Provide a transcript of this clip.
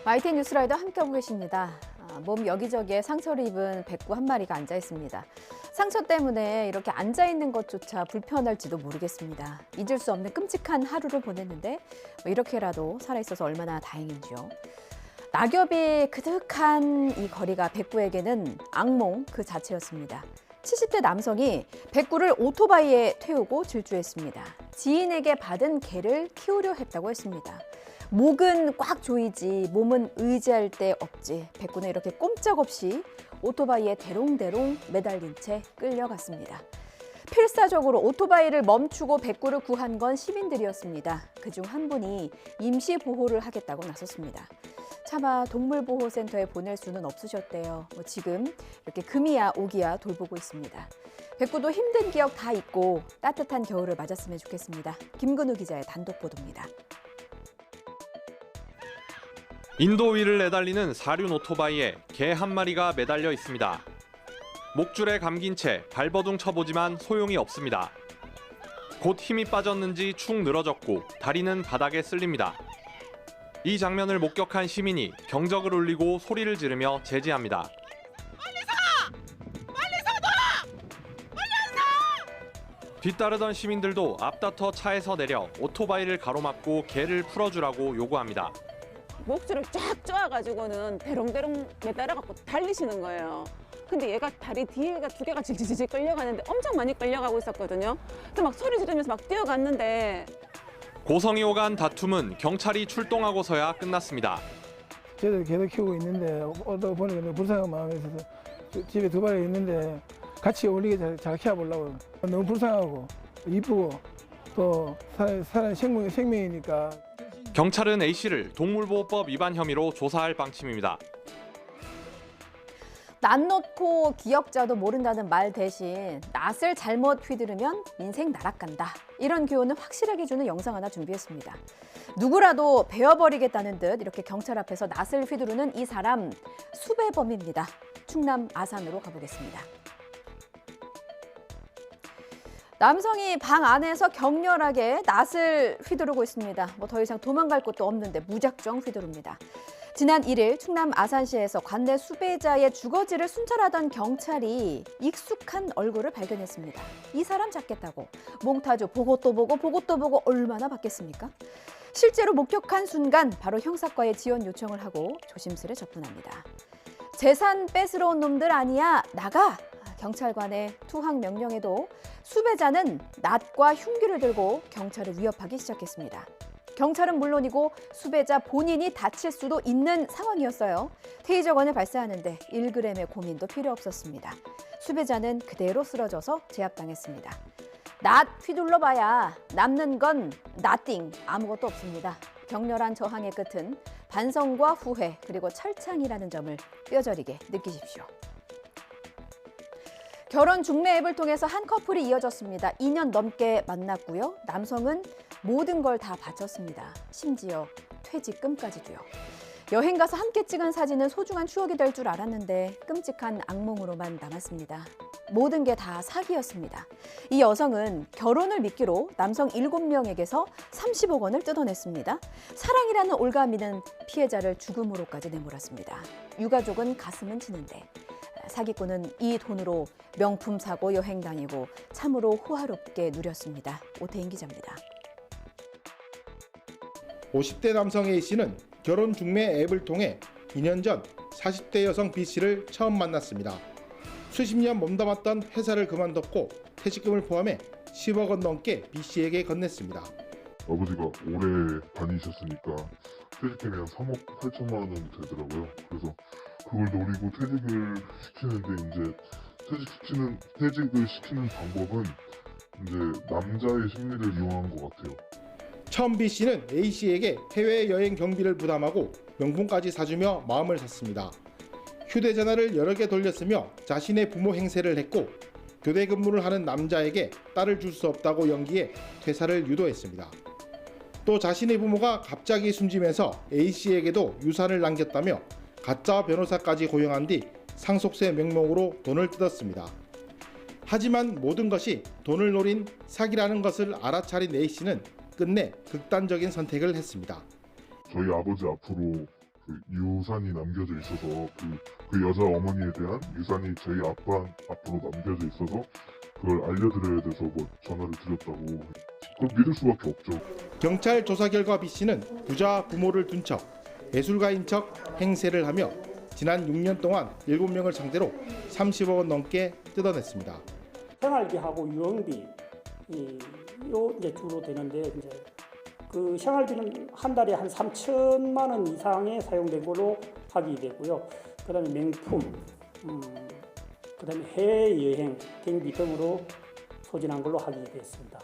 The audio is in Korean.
YTN 뉴스라이더 함께하고 계십니다. 몸 여기저기에 상처를 입은 백구 한 마리가 앉아 있습니다. 상처 때문에 이렇게 앉아 있는 것조차 불편할지도 모르겠습니다. 잊을 수 없는 끔찍한 하루를 보냈는데 이렇게라도 살아있어서 얼마나 다행인지요. 낙엽이 그득한 이 거리가 백구에게는 악몽 그 자체였습니다. 70대 남성이 백구를 오토바이에 태우고 질주했습니다. 지인에게 받은 개를 키우려 했다고 했습니다. 목은 꽉 조이지 몸은 의지할 데 없지. 백구는 이렇게 꼼짝없이 오토바이에 대롱대롱 매달린 채 끌려갔습니다. 필사적으로 오토바이를 멈추고 백구를 구한 건 시민들이었습니다. 그중 한 분이 임시 보호를 하겠다고 나섰습니다. 차마 동물보호센터에 보낼 수는 없으셨대요. 지금 이렇게 금이야 오기야 돌보고 있습니다. 백구도 힘든 기억 다 잊고 따뜻한 겨울을 맞았으면 좋겠습니다. 김근우 기자의 단독 보도입니다. 인도 위를 내달리는 사륜 오토바이에 개 한 마리가 매달려 있습니다. 목줄에 감긴 채 발버둥 쳐보지만 소용이 없습니다. 곧 힘이 빠졌는지 축 늘어졌고 다리는 바닥에 쓸립니다. 이 장면을 목격한 시민이 경적을 울리고 소리를 지르며 제지합니다. 빨리 서! 빨리 서둬! 빨리 안 서! 뒤따르던 시민들도 앞다퉈 차에서 내려 오토바이를 가로막고 개를 풀어주라고 요구합니다. 목줄을 쫙 쪼아가지고는 대롱대롱 매달아갖고 달리시는 거예요. 근데 얘가 다리 뒤에가 두 개가 질질질 끌려가는데 엄청 많이 끌려가고 있었거든요. 그래서 막 소리 지르면서 막 뛰어갔는데 고성이 오간 다툼은 경찰이 출동하고서야 끝났습니다. 저도 개도 키우고 있는데 오다 보니까 너무 불쌍한 마음이 있어서 집에 두 마리 있는데 같이 어울리게 잘 키워보려고. 너무 불쌍하고 이쁘고 또 사람 생명이니까. 경찰은 A씨를 동물보호법 위반 혐의로 조사할 방침입니다. 낯 놓고 기억자도 모른다는 말 대신 낯을 잘못 휘두르면 인생 나락간다. 이런 교훈을 확실하게 주는 영상 하나 준비했습니다. 누구라도 베어버리겠다는 듯 이렇게 경찰 앞에서 낯을 휘두르는 이 사람 수배범입니다. 충남 아산으로 가보겠습니다. 남성이 방 안에서 격렬하게 낯을 휘두르고 있습니다. 더 이상 도망갈 곳도 없는데 무작정 휘두릅니다. 지난 1일 충남 아산시에서 관내 수배자의 주거지를 순찰하던 경찰이 익숙한 얼굴을 발견했습니다. 이 사람 잡겠다고 몽타주 보고 또 보고 얼마나 받겠습니까? 실제로 목격한 순간 바로 형사과에 지원 요청을 하고 조심스레 접근합니다. 재산 뺏으러 온 놈들 아니야, 나가! 경찰관의 투항 명령에도 수배자는 낫과 흉기를 들고 경찰을 위협하기 시작했습니다. 경찰은 물론이고 수배자 본인이 다칠 수도 있는 상황이었어요. 테이저건을 발사하는데 1g의 고민도 필요 없었습니다. 수배자는 그대로 쓰러져서 제압당했습니다. 낫 휘둘러봐야 남는 건 나띵, 아무것도 없습니다. 격렬한 저항의 끝은 반성과 후회 그리고 철창이라는 점을 뼈저리게 느끼십시오. 결혼 중매 앱을 통해서 한 커플이 이어졌습니다. 2년 넘게 만났고요. 남성은 모든 걸 다 바쳤습니다. 심지어 퇴직금까지도요. 여행 가서 함께 찍은 사진은 소중한 추억이 될 줄 알았는데 끔찍한 악몽으로만 남았습니다. 모든 게 다 사기였습니다. 이 여성은 결혼을 미끼로 남성 7명에게서 30억 원을 뜯어냈습니다. 사랑이라는 올가미는 피해자를 죽음으로까지 내몰았습니다. 유가족은 가슴은 치는데 사기꾼은 이 돈으로 명품 사고 여행 다니고 참으로 호화롭게 누렸습니다. 오태인 기자입니다. 50대 남성 A씨는 결혼 중매 앱을 통해 2년 전 40대 여성 B씨를 처음 만났습니다. 수십 년 몸담았던 회사를 그만뒀고 퇴직금을 포함해 10억 원 넘게 B씨에게 건넸습니다. 아버지가 오래 다니셨으니까 퇴직금이 한 3억 8천만 원 정도 되더라고요. 그래서 그걸 노리고 퇴직을 시키는데 이제 퇴직을 시키는 방법은 이제 남자의 심리를 이용한 것 같아요. 처음 B씨는 A씨에게 해외여행 경비를 부담하고 명품까지 사주며 마음을 샀습니다. 휴대전화를 여러 개 돌렸으며 자신의 부모 행세를 했고 교대 근무를 하는 남자에게 딸을 줄 수 없다고 연기해 퇴사를 유도했습니다. 또 자신의 부모가 갑자기 숨지면서 A씨에게도 유산을 남겼다며 가짜 변호사까지 고용한 뒤 상속세 명목으로 돈을 뜯었습니다. 하지만 모든 것이 돈을 노린 사기라는 것을 알아차린 A씨는 끝내 극단적인 선택을 했습니다. 저희 아버지 앞으로 그 유산이 남겨져 있어서 그 여자 어머니에 대한 유산이 저희 아빠 앞으로 남겨져 있어서 그걸 알려드려야 돼서 뭐 전화를 드렸다고. 그걸 믿을 수밖에 없죠. 경찰 조사 결과 B 씨는 부자 부모를 둔 척, 예술가인 척 행세를 하며 지난 6년 동안 7명을 상대로 30억 원 넘게 뜯어냈습니다. 생활비하고 유흥비 요 이제 주로 되는데 이제 그 생활비는 한 달에 한 3천만 원 이상에 사용된 걸로 확인되고요. 그다음에 명품, 그다음에 해외 여행 경비 등으로 소진한 걸로 확인이 됐습니다.